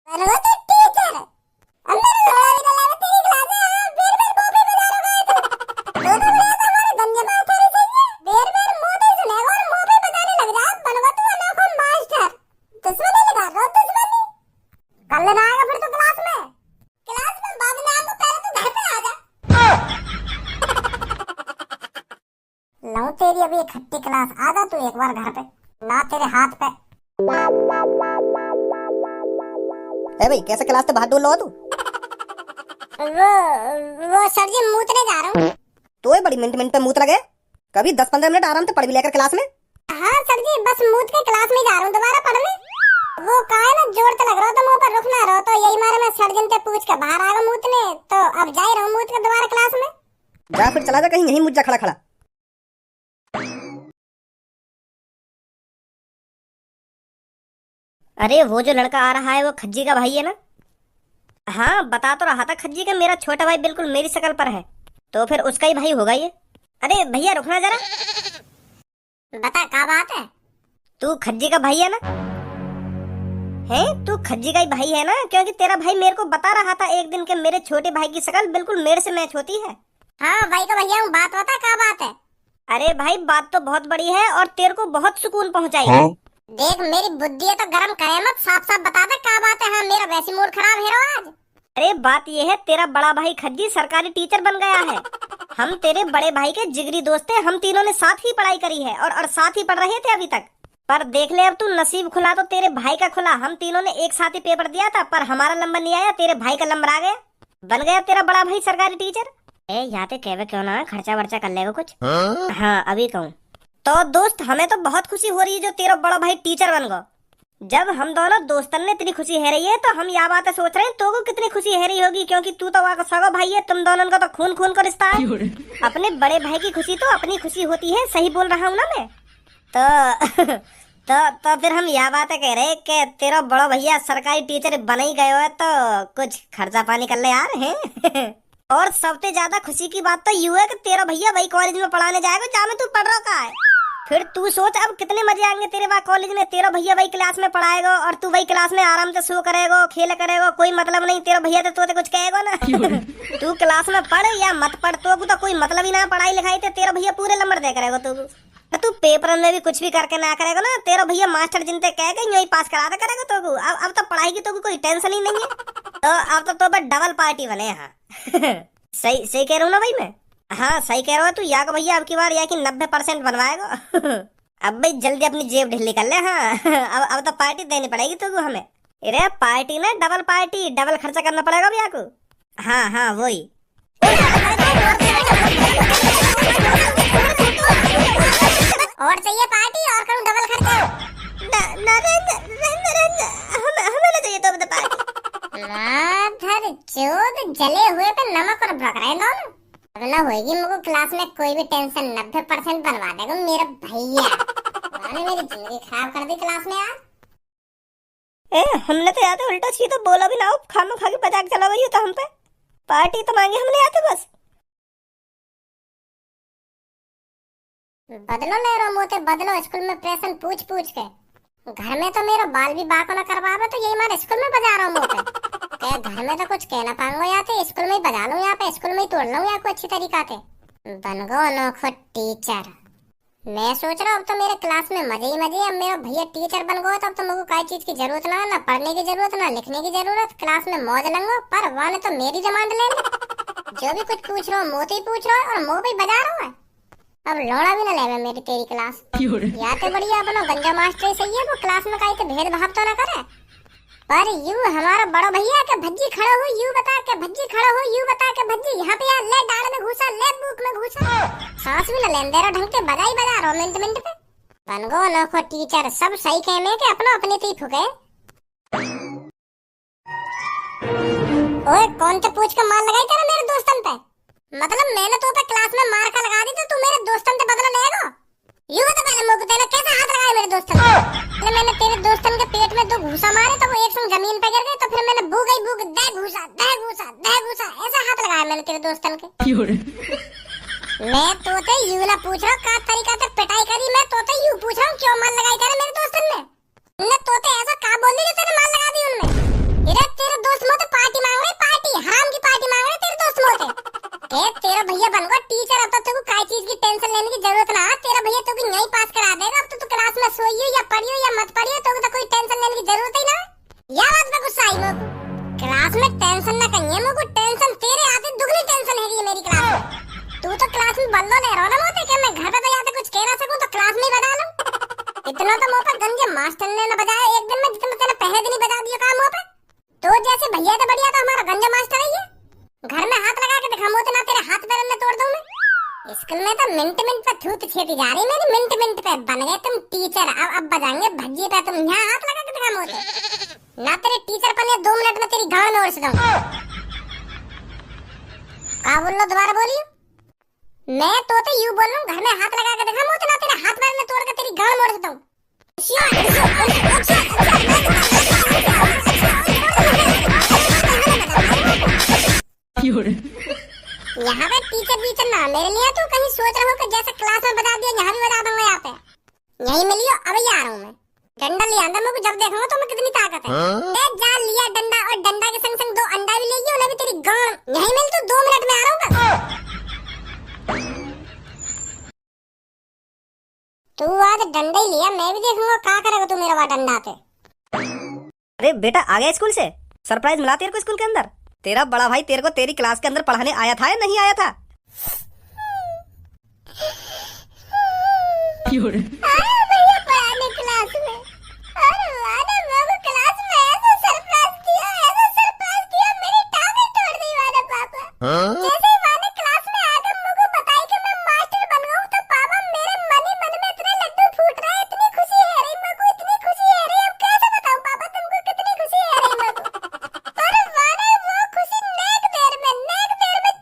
अरे वो तो टीचर अंदर लोड़ा भी डाला है तेरी क्लास है बेर बेर कॉपी बजा रहा है दोनों में तो हमारे गंजे मास्टर ही सही है बेर बेर मुंह पे सुनेगा और मुंह पे बताने लग जा बनवा तू अनोखा मास्टर दुश्मनी लगा रहा दुश्मनी कल ना आएगा फिर तो क्लास में बाद में आऊंगा पहले तो घर पे आ जा लूं तेरी अभी इकट्ठी क्लास आ जा तू एक बार घर पे ना तेरे हाथ पे है भाई कैसे क्लास से बाहर डोल रहा तू? वो सर जी मूतने जा रहा हूँ। तो ये बड़ी मिनट पे मूत लगे। कभी 10-15 मिनट आराम से पढ़ भी लेकर क्लास में। हाँ सर जी बस मूत के क्लास में जा रहा हूँ दोबारा पढ़ने। वो कहा ना जोर तो लग रहा था मुंह पर रुक ना रहो तो यही मारे मैं सर्जन से पूछ के बाहर आ गया मूतने तो अब जा ही रहा हूँ मूत के दोबारा क्लास में। जा फिर चला जा कहीं यहीं मुझ जा खड़ा खड़ा। अरे वो जो लड़का आ रहा है वो खज्जी का भाई है ना? हाँ बता तो रहा था खज्जी का मेरा छोटा भाई बिल्कुल मेरी शक्ल पर है तो फिर उसका ही भाई होगा ये। अरे भैया रुकना जरा। बता क्या बात है? तू खज्जी का भाई है ना? है तू खज्जी का ही भाई है ना? क्योंकि तेरा भाई मेरे को बता रहा था एक दिन के मेरे छोटे भाई की शक्ल बिल्कुल मेरे से मैच होती है। हाँ भाई का भैया हूँ बात बता क्या बात है? अरे भाई बात तो बहुत बड़ी है और तेरे को बहुत सुकून पहुंचाएगी। देख मेरी बुद्धि है तो गरम करे मत साफ साफ बता दे क्या बात है। हाँ मेरा वैसी मूड खराब है आज। अरे बात ये है तेरा बड़ा भाई खज्जी सरकारी टीचर बन गया है। हम तेरे बड़े भाई के जिगरी दोस्त हैं। हम तीनों ने साथ ही पढ़ाई करी है और साथ ही पढ़ रहे थे अभी तक। पर देख ले अब तू नसीब खुला तो तेरे भाई का खुला। हम तीनों ने एक साथ ही पेपर दिया था पर हमारा नंबर नहीं आया तेरे भाई का नंबर आ गया। बन गया तेरा बड़ा भाई सरकारी टीचर। ए यहाँ पे कहवे क्यों ना खर्चा वर्चा कर लेगा कुछ। हाँ अभी कहूँ तो दोस्त हमें तो बहुत खुशी हो रही है जो तेरा बड़ा भाई टीचर बन गया। जब हम दोनों दोस्तन ने इतनी खुशी है रही है तो हम यह बातें सोच रहे हैं तो को कितनी खुशी है रही होगी क्योंकि तू तो वहाँ सगा भाई है। तुम दोनों का तो खून खून का रिश्ता है। अपने बड़े भाई की खुशी तो अपनी खुशी होती है। सही बोल रहा हूँ ना मैं? तो तो फिर हम यह बातें कह रहे कि तेरा बड़ा भैया सरकारी टीचर बन ही गए हो तो कुछ खर्चा पानी कर ले यार है। और सबसे ज्यादा खुशी की बात तो यूँ है कि तेरा भैया वही कॉलेज में पढ़ाने जाएगा जहाँ में तू पढ़ रहा है। फिर तू सोच अब कितने मजे आएंगे तेरे वहाँ कॉलेज में। तेरा भैया वही क्लास में पढ़ाएगा और तू वही क्लास में आराम से सो करेगा खेल करेगा। कोई मतलब नहीं तेरा भैया तो कुछ कहेगा ना। तू क्लास में पढ़ या मत पढ़ तो कोई मतलब ही ना पढ़ाई लिखाई थे। तेरा भैया पूरे नंबर दे करेगा तू पेपर में भी कुछ भी करके ना करेगा ना तेरा भैया मास्टर जिनते कहेगा यही पास करा दे करेगा तो अब तो पढ़ाई की तो कोई टेंशन ही नहीं है। तो अब तो डबल पार्टी बने। हाँ सही सही कह रहा हूँ ना भाई मैं? हाँ सही कह रहा है तू। या को भैया अब की बार या कि 90% बनवाएगा। अब भाई जल्दी अपनी जेब ढीली कर ले। हाँ अब तो पार्टी देनी पड़ेगी तो हमें। अरे पार्टी ना डबल पार्टी डबल खर्चा करना पड़ेगा भैया को। हाँ हाँ वही। और चाहिए पार्टी और करूँ डबल खर्चा? हमें ना चाहिए तो बता पार्टी। माधर चोद जले हुए पे नमक और बकरा दोनों। अब ना होगी मुझको क्लास में कोई भी टेंशन 90% बनवा देगा मेरा भैया। मैंने मेरी जिंदगी खराब कर दी क्लास में यार। हमने तो याद है उल्टा सीधा बोला भी ना हो खामा खा के मजाक चला गई तो हम पे पार्टी तो मांगी हमने आते बस। बदलो ले रो मोते बदलो स्कूल में प्रेशन पूछ पूछ के। घर में तो मेरा बाल भी बाको ना करवावे तो यही मारे स्कूल में बजा रहा हूँ मोते। घर में तो कुछ कहना पाऊंगा या तो स्कूल में ही बजा लूं यहाँ पे स्कूल में ही तोड़ लूं या कोई अच्छी तरीका से। बन गो अनोखो टीचर। मैं सोच रहा हूँ अब तो मेरे क्लास में मजे ही मजे। अब मेरा भैया टीचर बन गो तब तो मुझे कोई चीज की जरूरत ना पढ़ने की जरूरत ना लिखने की जरूरत। क्लास में मौज लंगो पर वाने तो मेरी जमानत ले जो भी कुछ पूछ रहा हूँ मोते ही पूछ रहा है और मुँह भी बजा रहा है। अब लौड़ा भी ना लेवे मेरी तेरी क्लास। या तो बढ़िया अपना गंजा मास्टर ही सही है वो क्लास में कहीं तो भेदभाव तो ना करे। पर यू हमारा बड़ा भैया के भज्जी खड़ा हो यू बता के भज्जी खड़ा हो यू बता के भज्जी यहाँ पे यार ले डाल में घुसा ले बुक में घुसा। सांस भी न लेन दे रहा ढंग के बजा ही बजा रहा मिनट मिनट पे। बन गो अनोखो टीचर। सब सही कहने के अपना अपने से ही फुके। ओए कौन से पूछ के मार लगाई तेरा मेरे दोस्तन पे? मतलब मैंने तो पे क्लास में मार का लगा दी तो तू मेरे दोस्तन से बदला लेगा? यू बता पहले मुझको तेरा कैसे हाथ लगाया मेरे दोस्तन पे? मैंने तेरे दोस्तन के पेट में 2 घूसा मारे तो वो एक संग जमीन पे गिर गए तो फिर मैंने भूख दे घूसा ऐसा हाथ लगाया मैंने तेरे दोस्तन के। मैं तोते यू ना पूछ रहा हूँ का तरीका से पिटाई करी। मैं तोते यू पूछ रहा हूँ क्यों मार लगाई तेरे मेरे दोस्तन ने? तोते ऐसा का बोल दी जो तेरे मार लगा दी उनमें? इधर इतना तो मुंह पे गंजे मास्टर ने न बजाया एक दिन में जितना तेने पहले दिन ही बजा दिया काम मुंह पे। तो जैसे भैया तो बढ़िया तो हमारा गंजा मास्टर है ये। घर में हाथ लगा के दिखा मुंह ना तेरे हाथ पैर में तोड़ दूं मैं। स्कूल में तो मिनट मिनट पे थूत छेती जा रही मेरी, मिनट मिनट पे बन गए तुम टीचर। अब बजाएंगे भज्जी पे, तुम यहाँ हाथ लगा के दिखा मुंह पे। ना तेरे टीचर बने 2 मिनट में तेरी गांड में उड़ दूं। क्या बोल लो, दोबारा बोलियो। मैं तो यूं बोल रहा हूँ, घर में हाथ लगा के दिखा मुंह ना तेरे हाथ पैर में तोड़ के तेरी गांड में उड़ दूं। यहाँ पे टीचर ना मेरे लिए तू कहीं सोच रहा हो कि जैसे क्लास में बता दिया यहाँ भी बता दूंगा। यहाँ पे यही मिलियो, अभी आ रहा हूँ मैं। डंडा ले आंदा मुझे, जब देखूंगा तो मैं कितनी ताकत है। जा लिया डंडा, और डंडा के संग संग 2 अंडा भी ले गई, उन्हें भी तेरी गांड यही मिल। तू 2 मिनट में आ रहा हूँ। तू आज डंडा ही लिया, मैं भी देखूंगा क्या करेगा तू मेरा डंडा पे। अरे बेटा आ गया स्कूल से? सरप्राइज मिला तेरे को स्कूल के अंदर? तेरा बड़ा भाई तेरे को तेरी क्लास के अंदर पढ़ाने आया था या नहीं आया था? भैया पढ़ाने क्लास में, अरे वादा बाबू क्लास में ऐसा सरप्राइज दिया मेरी टांगें तोड़ दी वादा पापा। जैसे ही वादा क्लास में आकर मुझे बताई कि मैं मास्टर बन गया हूं, तो पापा मेरे मन ही मन में इतने लड्डू फूट रहे, इतनी खुशी है रही मुझे, इतनी खुशी है रही। अब कैसे बताऊं पापा तुमको कितनी खुशी है रही मुझे। अरे वादा वो खुशी नेक देर में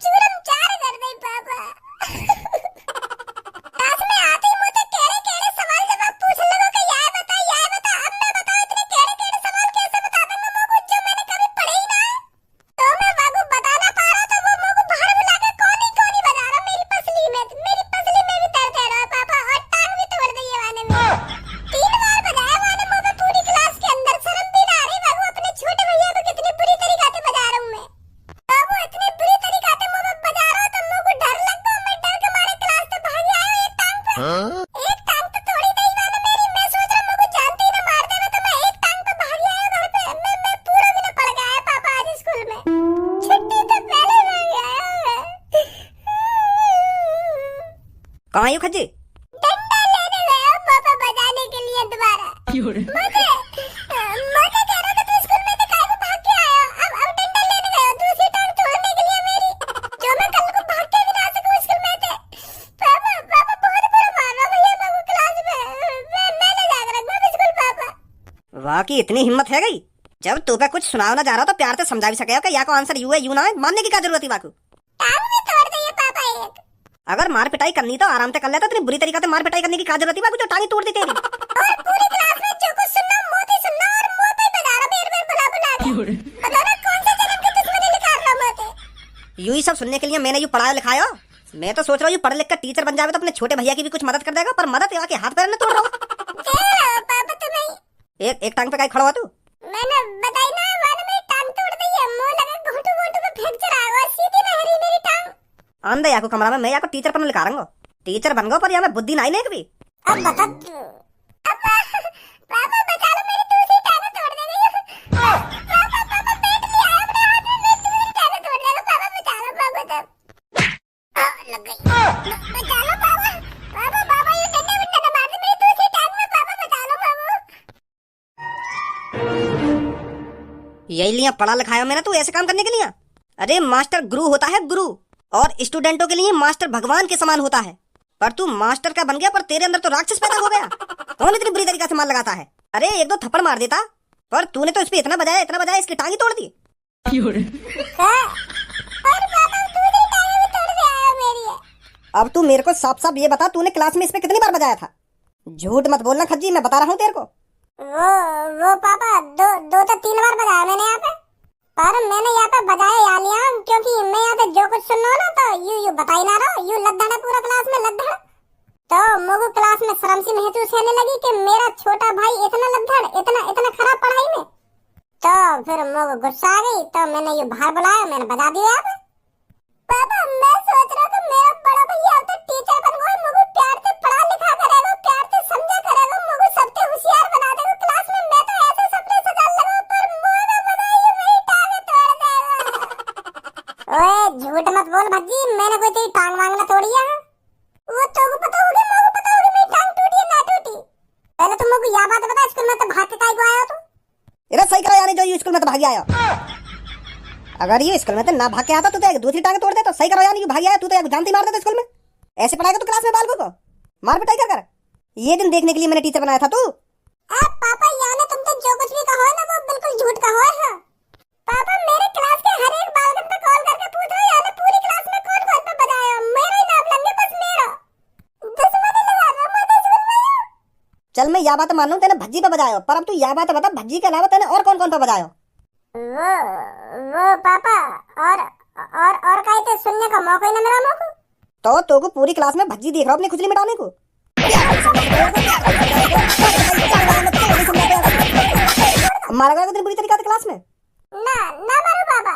चूरम चार कर दी पापा। क्लास में आते ही मुझे केड़े सवाल जवाब पूछ लगो कि यह बता। अब मैं बताओ इतने केड़े सवाल कैसे बता दूंगा मुझे, जो मैंने कभी पढ़े ही ना है। तो मैं बाबू बता ना पा रहा, तो वो मुझे बाहर बुला के कोनी बजा रहा मेरी पसली में भी दर्द है रहा पापा, और टांग भी तोड़ दी है वाने में। 3 बार बजाया वाने मुझे पूरी क्लास के अंदर, शर्म भी ना आ रही बाबू। अपने छोटे भैया को कितनी बुरी तरीके से बजा रहा हूं मैं। बाबू इतनी बुरी तरीके से मुझे बजा रहा हो तो मुझे डर लगता है। मैं डर के मारे क्लास से भाग आया एक टांग पे। एक टांग तो तोड़ी नहीं वाने मेरी। मैं सोच रहा मुझे जानते ही ना मार देवे, तो मैं एक टांग पे भाग आया घर पे। मैं पूरा भी ना पड़ गया है पापा आज स्कूल में। छुट्टी तो पहले भाग आया। कहाँ आयु खज्जी? डंडा लेने गया पापा बजाने के लिए दोबारा। मुझे कह रहा था तू स्कूल में तो काहे को भाग के आया। अब डंडा लेने गया दूसरी टांग तोड़ने के लिए मेरी, जो मैं कल को भाग के भी ना सकूं स्कूल में थे। पापा बहुत बुरा मार रहा भैया मेरे को क्लास में। मैं ले जाकर रखूंगा स्कूल पापा। वाह की इतनी हिम्मत है गई। जब तू पे कुछ सुनाओ ना जा रहा तो प्यार से समझा भी सके कि या को आंसर यू है यू ना है, मानने की क्या जरूरत है बाकू? टांग भी तोड़ दी है पापा एक। अगर मार पिटाई करनी तो आराम से कर लेता, इतनी बुरी तरीके से मार पिटाई करने की क्या जरूरत है बाकू, जो टांगी तोड़ दी तेरी। और पूरी क्लास में जो कुछ सुनना मोती सुनना, और मुंह पे बजा रहा बेर बुला के। पता ना कौन से जन्म की दुश्मनी निकाल रहा मोती। यू ही सब सुनने के लिए मैंने यू पढ़ाया लिखाया। मैं तो सोच रहा हूँ पढ़ लिख कर टीचर बन जावे तो अपने छोटे भैया की भी कुछ मदद कर देगा, पर मदद यहाँ के हाथ पैर में तोड़ रहा हूँ। पापा तुम्हें एक टांग पे काहे खड़ा हुआ तू? मैंने बताई ना वाला मेरी टांग तोड़ दी है। मुंह लगा घोटू पे फ्रैक्चर आ गया, सीधी ना हरी मेरी टांग। अंदर या को कमरा में मैं या को टीचर पर लिखा रहा हूँ। टीचर बन गो पर यहाँ में बुद्धि नहीं लेक भी। अब बता पापा बचा लो, मेरी दूसरी टांग तोड़ देगी। पापा पेट लिया है अपने हाथ में, मेरी दूसरी टांग तोड़ देगा। पापा बचा लो पापा। तब लग गई। बचा लो पापा ये डंडा वंडा ना मार दे मेरी दूसरी टांग में। पापा बचा लो पापा। यही लिया पढ़ा लिखाया मैंने तू ऐसे काम करने के लिए? अरे मास्टर गुरु होता है गुरु, और स्टूडेंटों के लिए मास्टर भगवान के समान होता है। पर तू मास्टर का बन गया, पर तेरे अंदर तो राक्षस पैदा हो गया। कौन इतनी बुरी तरीके से मार लगाता है? अरे 1-2 थप्पड़ मार देता, पर तूने तो इस पे इतना बजाया इसकी टांगी तोड़ दी। अब तू मेरे को साफ साफ ये बता, तूने क्लास में इस पे कितनी बार बजाया था? झूठ मत बोलना खज्जी, मैं बता रहा हूँ तेरे को। वो पापा 2 तो 3 बार बजाया मैंने यहाँ पे। पर मैंने यहाँ पे बजाया या लिया, क्योंकि मैं यहाँ पे जो कुछ सुन रहा हूँ ना, तो यू बता ही ना रहा, यू लद्दड़ है पूरा क्लास में लद्दड़। तो मुझे क्लास में शर्म सी महसूस होने लगी कि मेरा छोटा भाई इतना लद्दड़, इतना खराब पढ़ाई में। तो फिर मुझे गुस्सा आ गई, तो मैंने यू बाहर बुलाया, मैंने बजा दिया यहाँ पे। पापा मैं सोच रहा था मेरा बड़ा भैया तो टीचर बन गया, मुझे प्यार से पढ़ा लिखा करेगा, प्यार से समझा करेगा, मुझे सबसे होशियार बना देगा क्लास में। मैं तो ऐसे सपने सजा लगा, पर मुझे बताइए मेरी टांग तोड़ देगा। ओए झूठ मत बोल भज्जी, मैंने कोई तेरी टांग वांग ना तोड़ी है। वो तो पता होगी, मुझे पता होगी मेरी टांग टूटी है ना टूटी। पहले तू यह बात बता, स्कूल में तो भाग के काहे को आया तू? इधर सही करो यानी जो ये स्कूल में तो भागी आया। अगर ये स्कूल में तो ना भाग के आता तो एक दूसरी टांग तोड़ दे। तो सही करो यानी कि भागी आया तू तो एक जानती मार देता स्कूल में। ऐसे पढ़ाएगा तो क्लास में बालकों को मार पिटाई कर कर। ये दिन देखने के लिए मैंने टीचर बनाया था तू। पापा यानी तुम तो जो कुछ भी कहो ना वो बिल्कुल झूठ कहो है। पापा मेरे क्लास के हर एक बालकन पे कॉल करके पूछो यानी पूरी क्लास में कौन कौन पे बजाया। मेरा ही नाम लेंगे बस मेरा। दुश्मनी लगा रहा मैं स्कूल में। चल मैं यह बात मान लूं तेने भज्जी पे बजाया, पर अब तू यह बात बता भज्जी के अलावा तेने और कौन कौन पे बजाया? वो पापा और कहीं तो सुनने का मौका ही ना मिला मुझको। तो को पूरी क्लास में भज्जी देख रहा हूं अपनी खुजली मिटाने को। मारा गया तेरी बुरी तरीका से क्लास में। ना मारो पापा।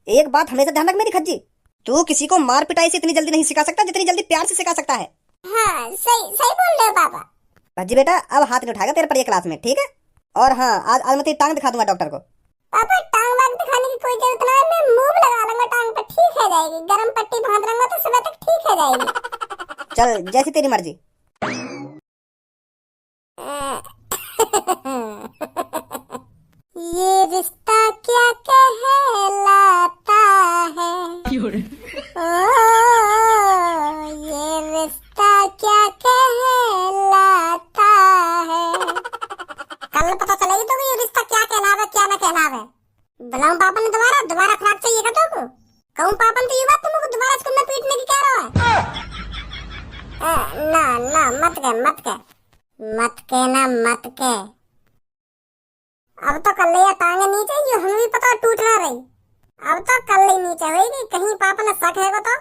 एक बात हमेशा ध्यान रख मेरी खज्जी, तू किसी को मार पिटाई से इतनी जल्दी नहीं सिखा सकता जितनी जल्दी प्यार से सिखा सकता है। हाँ सही बोल रहे हो पापा। भज्जी बेटा अब हाथ नहीं उठाएगा तेरे पर ये क्लास में, ठीक है? और हाँ आज मैं तेरी टांग दिखा दूंगा डॉक्टर को। पापा टांग वांग दिखाने की कोई जरूरत ना है, मैं मूव लगा लूंगा टांग पे, ठीक है जाएगी। गरम पट्टी बांध लूंगा तो सुबह तक ठीक है जाएगी। चल जैसी तेरी मर्जी। ये रिश्ता क्या कहलाता है, ये रिश्ता क्या कहलाता है। कल पता चलेगी तो ये रिश्ता क्या कहलावे क्या ना कहलावे। बुलाऊं पापा ने दोबारा खराब चाहिए का तो कहूं पापा ने तो ये बात तुमको दोबारा स्कूल में पीटने की कह रहा है। ना मत के। अब तो कर ले या टांगे नीचे, ये हमें भी पता टूट ना रही। अब तो कर ले नीचे होगी, कहीं पापा ने शक है को तो